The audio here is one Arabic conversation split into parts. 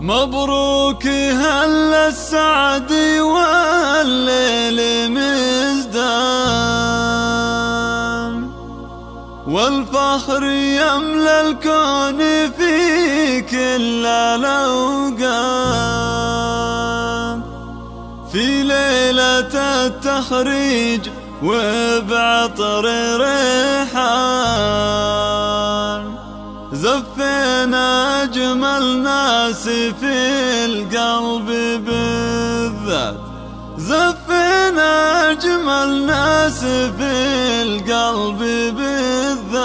مبروك هل السعد والليل مزدان، والفخر يملى الكون في كل الأوقات. في ليلة التخريج وبعطر ريحان، زفينا أجمل ناس في القلب بالذات. زفينا أجمل ناس في القلب بالذات.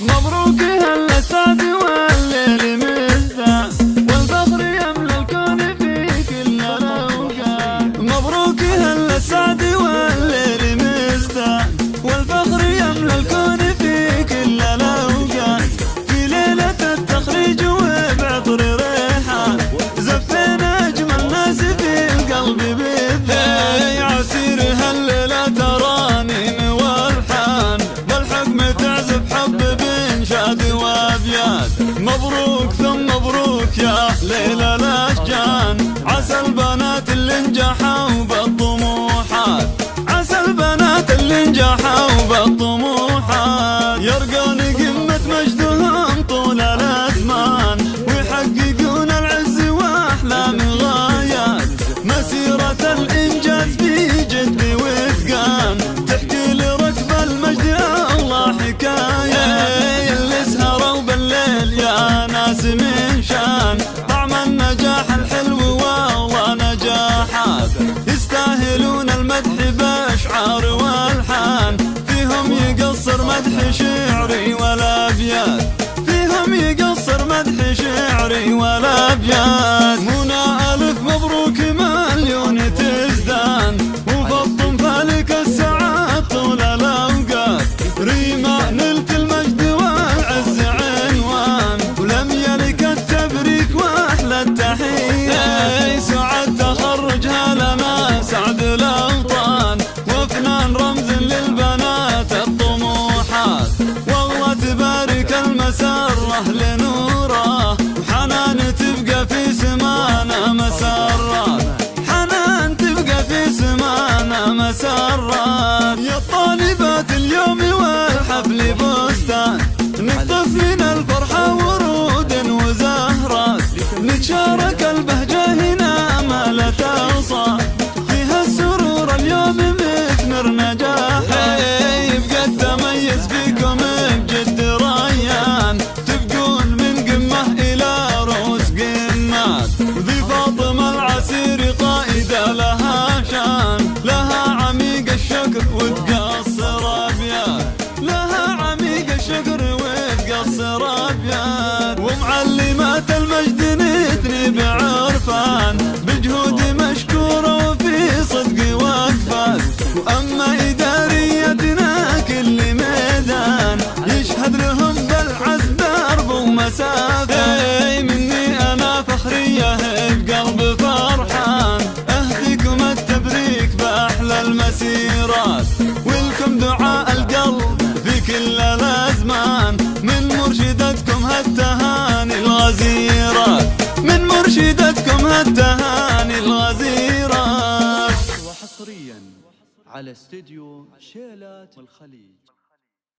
مبروك هل السعد والليل مزدان، والفخر يملى الكون في كل الأوقات. مبروك هل السعد والليل مزدان، والفخر يملى الكون في كل الأوقات. في ليلة التخريج وبعطر ريحان، زفينا أجمل ناس في القلب بالذات. عسير هالليلة ترانيم والحان، بالحكم تعزف حب بإنشاد وأبيات. مبروك ثم مبروك يا ليل الأشجان، عسى البنات اللي نجحوا بالطموحات. عسى البنات اللي نجحوا بالطموحات، يرقون قمة مجدهم طول الأزمان، ويحققون العز وأحلام الغايات. مسيرة الإنجاز في جد وإتقان، تحكي لركب المجد الله حكاية. اللي سهروا بالليل يا ناس من شان، طعم النجاح الحلو والله نجاحات. يستاهلون المدح بأشعار والحان، فيهم يقصر مدح شعري ولا أبيات. فيهم يقصر مدح شعري ولا أبيات. منى ألف مبروك مليون تزدان، وفضم فالك السعاد طول الأوقات. ريما نلت المجد والعز عنوان، ولم يلك التبريك وأحلى التحية. سعد تخرجها لنا سعد الأوطان، وفنان رمز للبنات الطموحات. والله تبارك المسرة لنوره، وحنان تبقى في سمانا مسرات. حنان تبقى في سمانا مسرات. يا طالبات اليوم والحفل بستان، نقطف من الفرحة ورود وزهرات. نتشارك البهجة هنا ما لا توصى، فيها السرور اليوم مثمر نجاحات. يبقى التميز فيكم بجد ريان، تبقون من قمة إلى رؤوس قمات. ذي فاطمة العسير قائدة لها شان، لها عميق الشكر وتقصر أبيات. لها عميق الشكر وتقصر أبيات. ومعلمات المجد نثني بعرفان، بجهود مشكورة وفي صدق وقفات. وأما إداريتنا كل ميدان، يشهد لهم بالعزم درب ومسافة. مني أنا فخرية بقلب فرحان، أهديكم التبريك بأحلى المسيرات. ولكم دعاء القلب في كل الأزمان، من مرشدتكم هالتهاني الغزيرات. من مرشدتكم هالتهاني الغزيرات. وحصريا على استديو شيلات الخليج.